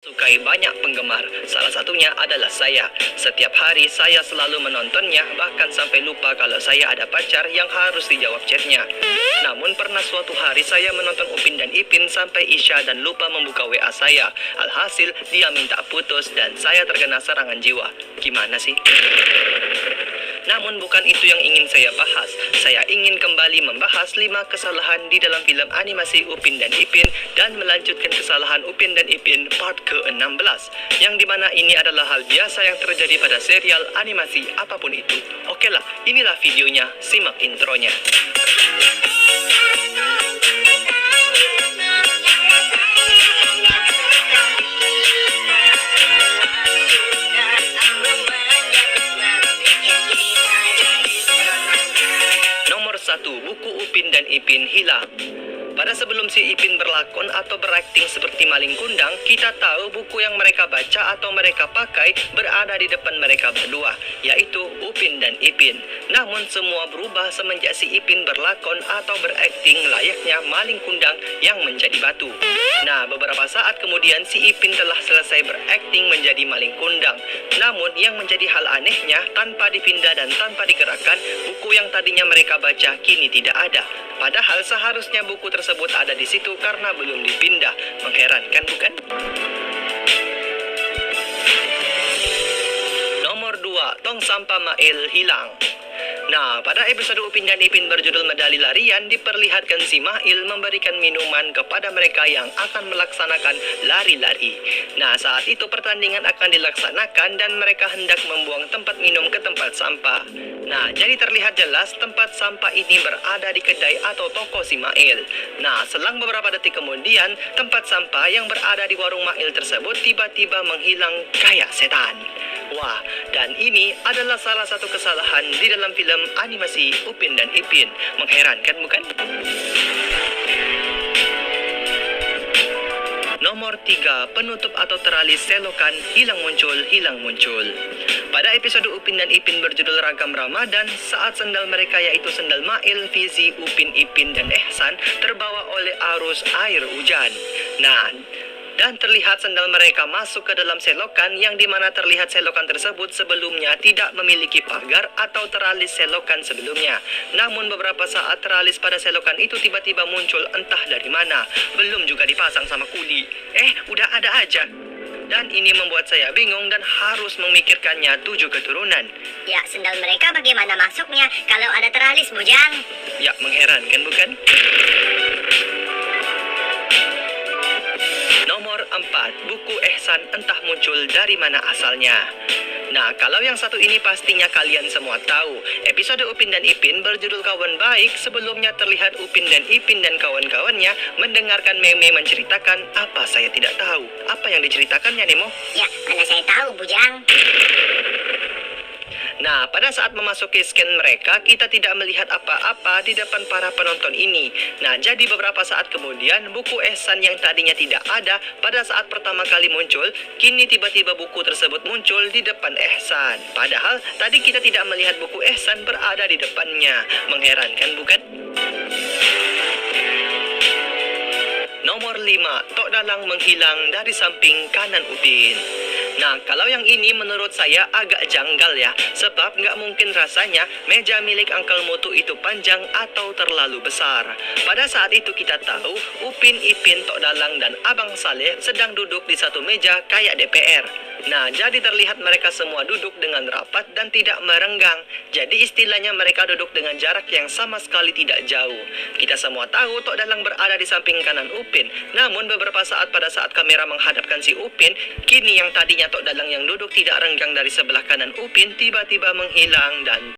Sukai banyak penggemar, salah satunya adalah saya. Setiap hari saya selalu menontonnya, bahkan sampai lupa kalau saya ada pacar yang harus dijawab chatnya. Namun pernah suatu hari saya menonton Upin dan Ipin sampai Isya dan lupa membuka WA saya. Alhasil dia minta putus dan saya terkena serangan jiwa. Gimana sih? Namun bukan itu yang ingin saya bahas. Saya ingin kembali membahas 5 kesalahan di dalam film animasi Upin dan Ipin dan melanjutkan kesalahan Upin dan Ipin part ke-16. Yang dimana ini adalah hal biasa yang terjadi pada serial animasi apapun itu. Oke lah, inilah videonya, simak intronya. Nomor 1, buku Upin dan Ipin hilang. Pada sebelum si Ipin berlakon atau berakting seperti maling kundang, kita tahu buku yang mereka baca atau mereka pakai berada di depan mereka berdua, yaitu Upin dan Ipin. Namun semua berubah semenjak si Ipin berlakon atau berakting layaknya maling kundang yang menjadi batu. Nah, beberapa saat kemudian si Ipin telah selesai berakting menjadi maling kundang. Namun yang menjadi hal anehnya, tanpa dipindah dan tanpa digerakkan, buku yang tadinya mereka baca kini tidak ada. Padahal seharusnya buku tersebut ada di situ karena belum dipindah. Mengherankan, bukan? Nomor 2, tong sampah Mail hilang. Nah, pada episode Upin dan Ipin berjudul Medali Larian, diperlihatkan si Mail memberikan minuman kepada mereka yang akan melaksanakan lari-lari. Nah, saat itu pertandingan akan dilaksanakan dan mereka hendak membuang tempat minum ke tempat sampah. Nah, jadi terlihat jelas tempat sampah ini berada di kedai atau toko si Mail. Nah, selang beberapa detik kemudian, tempat sampah yang berada di warung Mail tersebut tiba-tiba menghilang kayak setan. Wah, dan ini adalah salah satu kesalahan di dalam film animasi Upin dan Ipin. Mengherankan, bukan? Nomor 3, penutup atau teralis selokan hilang muncul. Pada episode Upin dan Ipin berjudul Ragam Ramadan, saat sendal mereka yaitu sendal Mail, Fizi, Upin, Ipin, dan Ehsan terbawa oleh arus air hujan. Nah, dan terlihat sendal mereka masuk ke dalam selokan yang dimana terlihat selokan tersebut sebelumnya tidak memiliki pagar atau teralis selokan sebelumnya. Namun beberapa saat teralis pada selokan itu tiba-tiba muncul entah dari mana. Belum juga dipasang sama kuli. Udah ada aja. Dan ini membuat saya bingung dan harus memikirkannya 7 keturunan. Ya, sendal mereka bagaimana masuknya kalau ada teralis, Bujang? Ya, mengherankan, bukan? Nomor 4, buku Ehsan entah muncul dari mana asalnya. Nah, kalau yang satu ini pastinya kalian semua tahu. Episode Upin dan Ipin berjudul Kawan Baik, sebelumnya terlihat Upin dan Ipin dan kawan-kawannya mendengarkan meme menceritakan apa saya tidak tahu. Apa yang diceritakannya, Nemo? Ya, mana saya tahu, Bujang. Nah, pada saat memasuki scan mereka, kita tidak melihat apa-apa di depan para penonton ini. Nah, jadi beberapa saat kemudian, buku Ehsan yang tadinya tidak ada pada saat pertama kali muncul, kini tiba-tiba buku tersebut muncul di depan Ehsan. Padahal, tadi kita tidak melihat buku Ehsan berada di depannya. Mengherankan, bukan? Nomor 5, tok dalang menghilang dari samping kanan Upin. Nah, kalau yang ini menurut saya agak janggal ya. Sebab nggak mungkin rasanya meja milik Uncle Mutu itu panjang atau terlalu besar. Pada saat itu kita tahu Upin, Ipin, Tok Dalang, dan Abang Saleh sedang duduk di satu meja kayak DPR. Nah, jadi terlihat mereka semua duduk dengan rapat dan tidak merenggang. Jadi istilahnya mereka duduk dengan jarak yang sama sekali tidak jauh. Kita semua tahu Tok Dalang berada di samping kanan Upin. Namun beberapa saat pada saat kamera menghadapkan si Upin, kini yang tadinya Tok Dalang yang duduk tidak renggang dari sebelah kanan Upin tiba-tiba menghilang dan